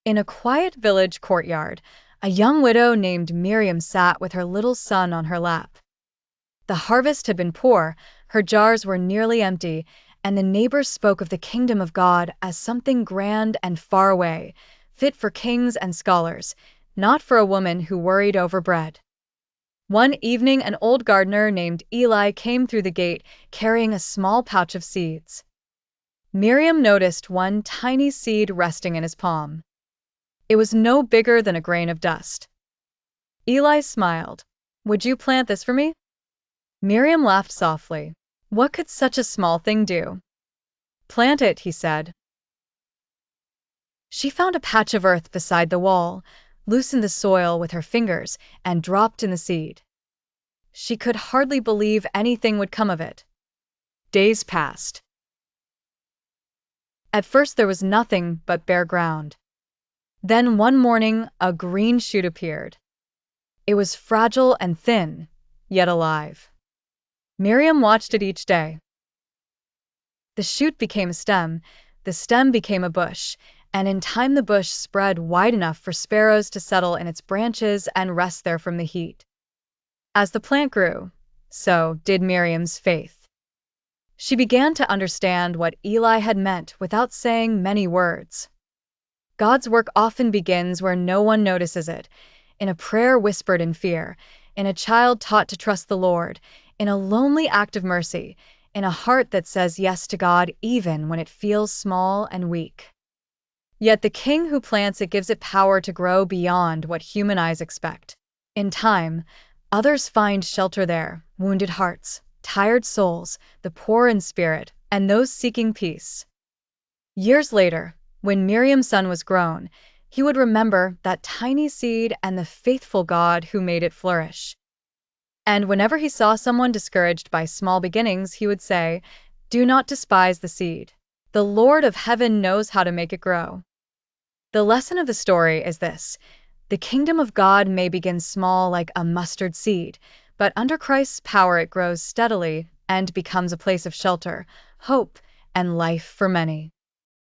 In a quiet village courtyard, a young widow named Miriam sat with her little son on her lap. The harvest had been poor, her jars were nearly empty, and the neighbors spoke of the kingdom of God as something grand and far away, fit for kings and scholars, not for a woman who worried over bread. One evening, an old gardener named Eli came through the gate carrying a small pouch of seeds. Miriam noticed one tiny seed resting in his palm. It was no bigger than a grain of dust. Eli smiled. "Would you plant this for me?" Miriam laughed softly. What could such a small thing do? "Plant it," he said. She found a patch of earth beside the wall, loosened the soil with her fingers, and dropped in the seed. She could hardly believe anything would come of it. Days passed. At first there was nothing but bare ground. Then one morning a green shoot appeared. It was fragile and thin, yet alive. Miriam watched it each day. The shoot became a stem, the stem became a bush, and in time the bush spread wide enough for sparrows to settle in its branches and rest there from the heat. As the plant grew, so did Miriam's faith. She began to understand what Eli had meant without saying many words. God's work often begins where no one notices it, in a prayer whispered in fear, in a child taught to trust the Lord, in a lonely act of mercy, in a heart that says yes to God even when it feels small and weak. Yet the king who plants it gives it power to grow beyond what human eyes expect. In time, others find shelter there, wounded hearts, tired souls, the poor in spirit, and those seeking peace. Years later, when Miriam's son was grown, he would remember that tiny seed and the faithful God who made it flourish. And whenever he saw someone discouraged by small beginnings, he would say, "Do not despise the seed. The Lord of heaven knows how to make it grow." The lesson of the story is this: the kingdom of God may begin small like a mustard seed, but under Christ's power it grows steadily and becomes a place of shelter, hope, and life for many.